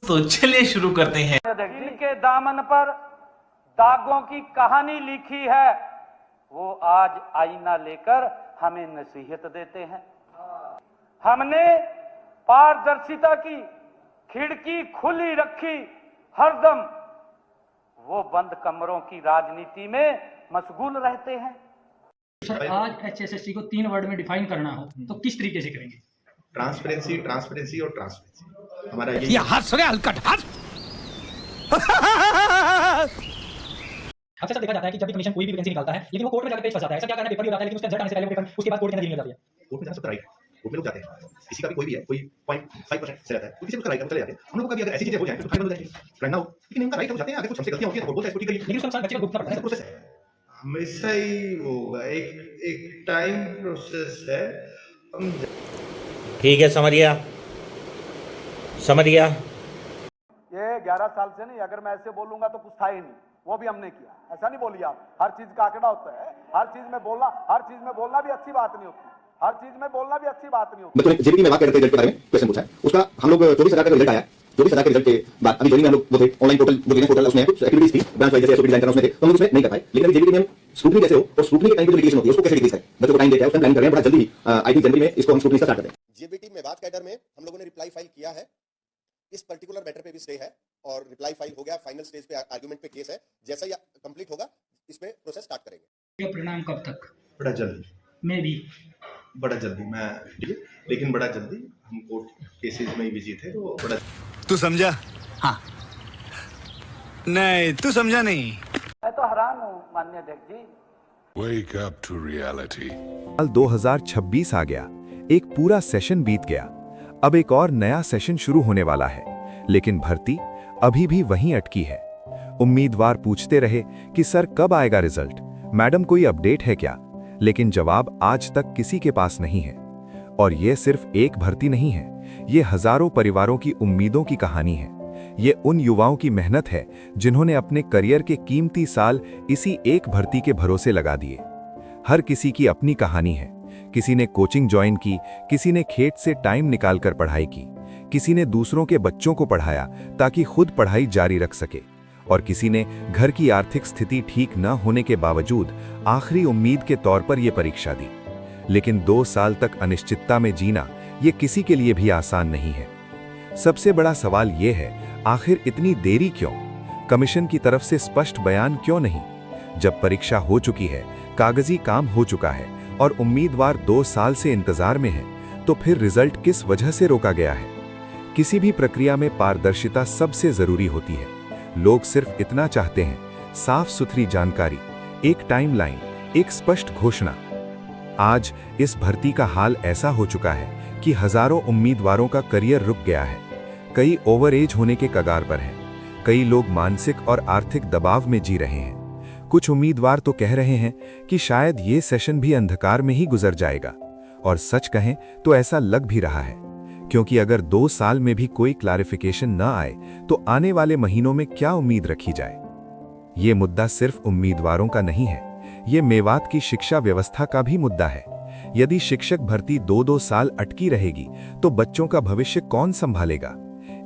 तो चलिए शुरू करते हैं। दिल के दामन पर दागों की कहानी लिखी है, वो आज आईना लेकर हमें नसीहत देते हैं। हमने पारदर्शिता की खिड़की खुली रखी हरदम, वो बंद कमरों की राजनीति में मशगूल रहते हैं। सर, आज एचएसएससी को 3 वर्ड में डिफाइन करना हो तो किस तरीके से करेंगे? ट्रांसपेरेंसी, ट्रांसपेरेंसी और ट्रांसपेरेंसी। हमारा ये हंस रहे हलकट हंस। अक्सर देखा जाता है कि जब भी कमीशन कोई भी वैकेंसी निकालता है लेकिन वो कोर्ट में जाकर पेश फंस जाता है। ऐसा क्या करना, पेपर भी आता है लेकिन उसका रिजल्ट आने से पहले वो पेपर उसके बाद कोर्ट के नजर जाती है। कोर्ट में जाना सबका राइट है, कोर्ट में लोग जाते हैं, किसी का भी कोई भी है, कोई 0.5% से रहता है, किसी को राइट है चले जाते हैं। हम लोगों का भी अगर ऐसी चीजें हो जाए तो फाइनल हो जाएगी, करना हो, लेकिन उनका राइट है, वो जाते हैं, अगर कुछ हमसे गलतियां होती है तो बोलते हैं इसको ठीक करिए, लेकिन उसके अनुसार बच्चे को भुगतना पड़ता है। प्रोसेस है, हमेशा ही होगा, एक टाइम प्रोसेस है। हम ठीक है, समझ गया। ये 11 साल से नहीं, अगर मैं ऐसे बोलूंगा तो कुछ था ही नहीं, वो भी हमने किया। ऐसा नहीं बोलिए आप, हर चीज का आंकड़ा होता है, हर चीज में बोलना भी अच्छी बात नहीं होती, हर चीज में बोलना भी अच्छी बात नहीं होती। मतलब जेबीटी में बात कर रहे थे, रिजल्ट के बारे में क्वेश्चन पूछा है, उसका हम लोग 24,000 का रिजल्ट आया। 24,000 के रिजल्ट के बाद अभी जेबीटी में हम लोग वो थे ऑनलाइन पोर्टल, उसमें कुछ एक्टिविटीज थी, ब्रांच वाइज जैसे एसओपी डिजाइन करना, उसमें थे, तो हम उसमें नहीं कर पाए। लेकिन अभी जेबीटी में हम स्क्रूटनी जैसे हो और स्क्रूटनी के टाइम पे जो लिटिगेशन होती है उसको कैसे डिक्रीज करें, बच्चों को टाइम देते हैं, उसका प्लानिंग कर रहे हैं, बड़ा जल्दी आई थिंक जनवरी में इसको हम स्क्रूटनी स्टार्ट करते हैं। जेबीटी में बात कैडर में हम लोगों ने रिप्लाई फाइल किया है, इस पर्टिकुलर मैटर पे भी स्टे है और रिप्लाई फाइल हो गया, फाइनल स्टेज पे आर्गुमेंट पे केस है। जैसा ही कंप्लीट होगा इसमें प्रोसेस स्टार्ट करेंगे। ये परिणाम कब तक? बड़ा जल्दी, मैं भी बड़ा जल्दी, मैं लेकिन बड़ा जल्दी, हम कोर्ट केसेस में ही बिजी थे तो बड़ा। तू समझा? हाँ नहीं, तू समझा नहीं। मैं तो हैरान हूँ माननीय अध्यक्ष जी। Wake up to reality. 2026 आ गया, एक पूरा सेशन बीत गया, अब एक और नया सेशन शुरू होने वाला है, लेकिन भर्ती अभी भी वहीं अटकी है। उम्मीदवार पूछते रहे कि सर कब आएगा रिजल्ट, मैडम कोई अपडेट है क्या, लेकिन जवाब आज तक किसी के पास नहीं है। और ये सिर्फ एक भर्ती नहीं है, ये हजारों परिवारों की उम्मीदों की कहानी है। ये उन युवाओं की मेहनत है जिन्होंने अपने करियर के कीमती साल इसी एक भर्ती के भरोसे लगा दिए। हर किसी की अपनी कहानी है, किसी ने कोचिंग ज्वाइन की, किसी ने खेत से टाइम निकालकर पढ़ाई की, किसी ने दूसरों के बच्चों को पढ़ाया ताकि खुद पढ़ाई जारी रख सके, और किसी ने घर की आर्थिक स्थिति ठीक न होने के बावजूद आखिरी उम्मीद के तौर पर यह परीक्षा दी। लेकिन 2 साल तक अनिश्चितता में जीना ये किसी के लिए भी आसान नहीं है। सबसे बड़ा सवाल ये है, आखिर इतनी देरी क्यों? कमीशन की तरफ से स्पष्ट बयान क्यों नहीं? जब परीक्षा हो चुकी है, कागजी काम हो चुका है और उम्मीदवार 2 साल से इंतजार में है, तो फिर रिजल्ट किस वजह से रोका गया है? किसी भी प्रक्रिया में पारदर्शिता सबसे जरूरी होती है। लोग सिर्फ इतना चाहते हैं, साफ सुथरी जानकारी, एक टाइमलाइन, एक स्पष्ट घोषणा। आज इस भर्ती का हाल ऐसा हो चुका है कि हजारों उम्मीदवारों का करियर रुक गया है। कई ओवर एज होने के कगार पर हैं, कई लोग मानसिक और आर्थिक दबाव में जी रहे हैं। कुछ उम्मीदवार तो कह रहे हैं कि शायद ये सेशन भी अंधकार में ही गुजर जाएगा, और सच कहें तो ऐसा लग भी रहा है, क्योंकि अगर 2 साल में भी कोई क्लैरिफिकेशन न आए तो आने वाले महीनों में क्या उम्मीद रखी जाए? ये मुद्दा सिर्फ उम्मीदवारों का नहीं है, ये मेवात की शिक्षा व्यवस्था का भी मुद्दा है। यदि शिक्षक भर्ती 2-2 साल अटकी रहेगी तो बच्चों का भविष्य कौन संभालेगा?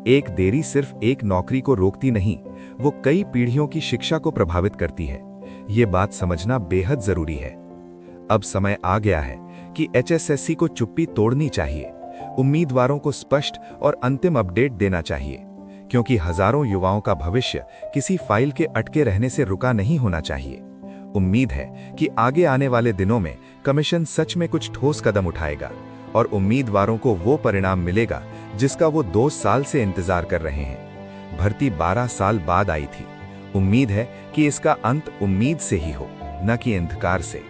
एक देरी सिर्फ एक नौकरी को रोकती नहीं, वो कई पीढ़ियों की शिक्षा को प्रभावित करती है। ये बात समझना बेहद जरूरी है। अब समय आ गया है कि एचएसएससी को चुप्पी तोड़नी चाहिए, उम्मीदवारों को स्पष्ट और अंतिम अपडेट देना चाहिए, क्योंकि हजारों युवाओं का भविष्य किसी फाइल के अटके रहने से रुका नहीं होना चाहिए। उम्मीद है कि आगे आने वाले दिनों में कमीशन सच में कुछ ठोस कदम उठाएगा और उम्मीदवारों को वो परिणाम मिलेगा जिसका वो 2 साल से इंतजार कर रहे हैं। भर्ती 12 साल बाद आई थी। उम्मीद है कि इसका अंत उम्मीद से ही हो, न कि अंधकार से।